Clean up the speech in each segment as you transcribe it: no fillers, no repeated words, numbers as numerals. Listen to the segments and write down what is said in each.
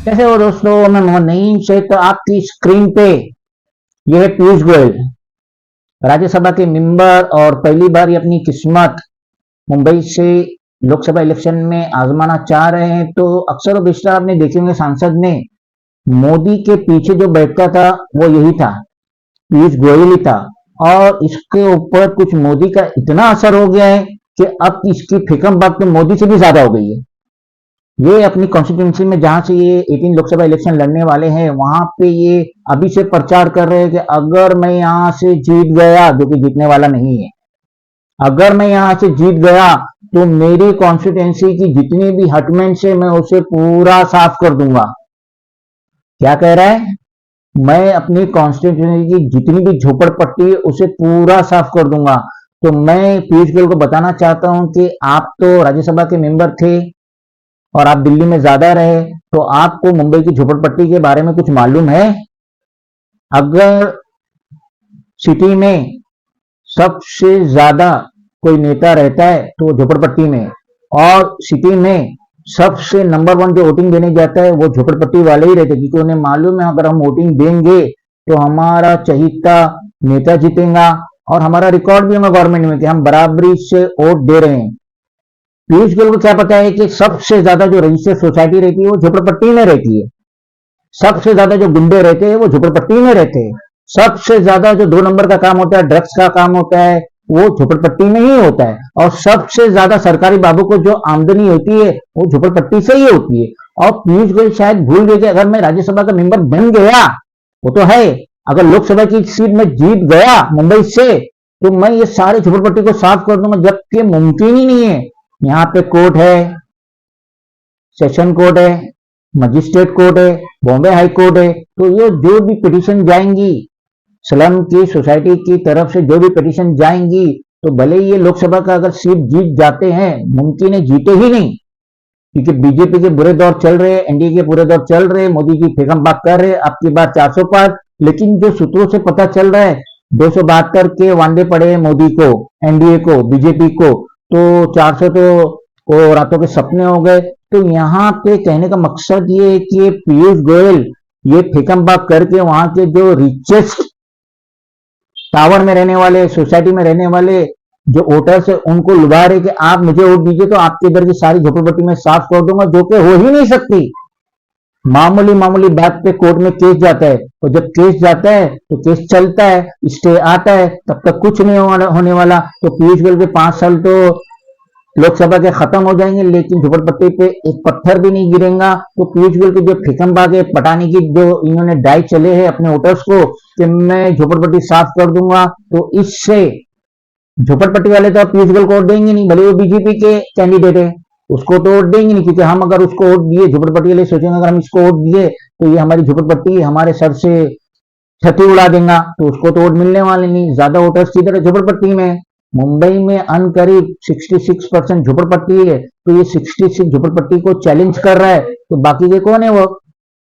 कैसे हो दोस्तों, मैं मोहन नईम से। तो आपकी स्क्रीन पे ये है पीयूष गोयल, राज्यसभा के मेंबर, और पहली बार ये अपनी किस्मत मुंबई से लोकसभा इलेक्शन में आजमाना चाह रहे हैं। तो अक्सर और बेशतर आपने देखे होंगे सांसद ने मोदी के पीछे जो बैठता था वो यही था, पीयूष गोयल ही था। और इसके ऊपर कुछ मोदी का इतना असर हो गया है कि अब इसकी फिकम बात तो मोदी से भी ज्यादा हो गई है। ये अपनी कॉन्स्टिट्यूंसी में जहां से ये 18 लोकसभा इलेक्शन लड़ने वाले हैं, वहां पे ये अभी से प्रचार कर रहे हैं कि अगर मैं यहां से जीत गया, जो कि जीतने वाला नहीं है, अगर मैं यहां से जीत गया तो मेरी कॉन्स्टिट्यूंसी की जितनी भी हटमेंट से मैं उसे पूरा साफ कर दूंगा। क्या कह रहा है? मैं अपनी कॉन्स्टिट्यूंसी की जितनी भी झोपड़पट्टी है उसे पूरा साफ कर दूंगा। तो मैं पीयूष गोयल को बताना चाहता हूं कि आप तो राज्यसभा के मेंबर थे और आप दिल्ली में ज्यादा रहे, तो आपको मुंबई की झोपड़पट्टी के बारे में कुछ मालूम है? अगर सिटी में सबसे ज्यादा कोई नेता रहता है तो झोपड़पट्टी में, और सिटी में सबसे नंबर वन जो वोटिंग देने जाता है वो झोपड़पट्टी वाले ही रहते, क्योंकि उन्हें मालूम है अगर हम वोटिंग देंगे तो हमारा चहीता नेता जीतेगा और हमारा रिकॉर्ड भी होगा गवर्नमेंट में कि हम बराबरी से वोट दे रहे हैं। पीयूष गोयल को क्या पता है कि सबसे ज्यादा जो रजिस्टर्ड सोसाइटी रहती है वो झोपड़पट्टी में रहती है, सबसे ज्यादा जो गुंडे रहते हैं वो झोपड़पट्टी में रहते हैं, सबसे ज्यादा जो 2 नंबर का काम होता है, ड्रग्स का काम होता है, वो झोपड़पट्टी में ही होता है। और सबसे ज्यादा सरकारी बाबू को जो आमदनी होती है वो झोपड़पट्टी से ही होती है। और पीयूष गोयल शायद भूल गए कि अगर मैं राज्यसभा का मेंबर बन गया, वो तो है, अगर लोकसभा की सीट में जीत गया मुंबई से, तो मैं ये सारे झोपड़पट्टी को साफ कर दूंगा, जबकि मुमकिन ही नहीं है। यहाँ पे कोर्ट है, सेशन कोर्ट है, मजिस्ट्रेट कोर्ट है, बॉम्बे हाई कोर्ट है। तो ये जो भी पिटीशन जाएंगी स्लम की सोसाइटी की तरफ से, जो भी पिटीशन जाएंगी, तो भले ही ये लोकसभा का अगर सीट जीत जाते हैं, मुमकिन है जीते ही नहीं, क्योंकि बीजेपी के बुरे दौर चल रहे हैं, एनडीए के बुरे दौर चल रहे हैं, मोदी की फेकम बात कर रहे हैं, अब की बार 400 पार। लेकिन जो सूत्रों से पता चल रहा है 272 के वांदे पड़े हैं मोदी को, एनडीए को, बीजेपी को, तो 400 तो वो रातों के सपने हो गए। तो यहाँ पे कहने का मकसद ये है कि पीयूष गोयल ये फेकम बात करके वहां के जो रिचेस्ट टावर में रहने वाले, सोसाइटी में रहने वाले जो वोटर्स है, उनको लुभा रहे कि आप मुझे वोट दीजिए तो आपके इधर की सारी झोपड़पट्टी में साफ कर दूंगा, जो कि हो ही नहीं सकती। मामूली मामूली बात पे कोर्ट में केस जाता है, और जब केस जाता है तो केस चलता है, स्टे आता है, तब तक कुछ नहीं होने वाला। तो पीयूष गोयल के 5 साल तो लोकसभा के खत्म हो जाएंगे, लेकिन झोपड़पट्टी पे एक पत्थर भी नहीं गिरेगा। तो पीयूष गोयल के जो फिकमबाग है, पटाने की जो इन्होंने डाई चले हैं अपने वोटर्स को कि मैं झोपड़पट्टी साफ कर दूंगा, तो इससे झोपड़पट्टी वाले तो पीयूष गोयल को वोट देंगे नहीं, भले वो बीजेपी के कैंडिडेट है, उसको तो वोट देंगे नहीं, क्योंकि हम अगर उसको वोट दिए, झोपड़पट्टी वाले सोचेंगे अगर हम इसको वोट दिए तो ये हमारी झोपड़पट्टी हमारे सर से छती उड़ा देगा, तो उसको तो वोट मिलने वाले नहीं। ज्यादा वोटर्स किधर है? झोपड़पट्टी में। मुंबई में अनकरीब 66% झोपड़पट्टी है, तो ये 66 झोपड़पट्टी को चैलेंज कर रहा है, तो बाकी के कौन है? वो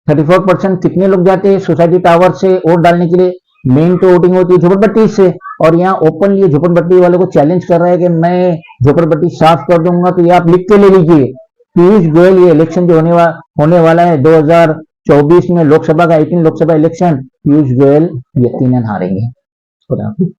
34% कितने लोग जाते हैं सोसाइटी टावर से वोट डालने के लिए? मेन तो वोटिंग होती है झोपड़पट्टी से, और यहाँ ओपनली झोपड़पट्टी वालों को चैलेंज कर रहा है कि मैं झोपड़पट्टी साफ कर दूंगा। तो ये आप लिख के ले लीजिए, पीयूष गोयल ये इलेक्शन जो होने वाला है 2024 में लोकसभा का 18 लोकसभा इलेक्शन, पीयूष गोयल यकीनन हारेंगे। खुदा हाफिज़।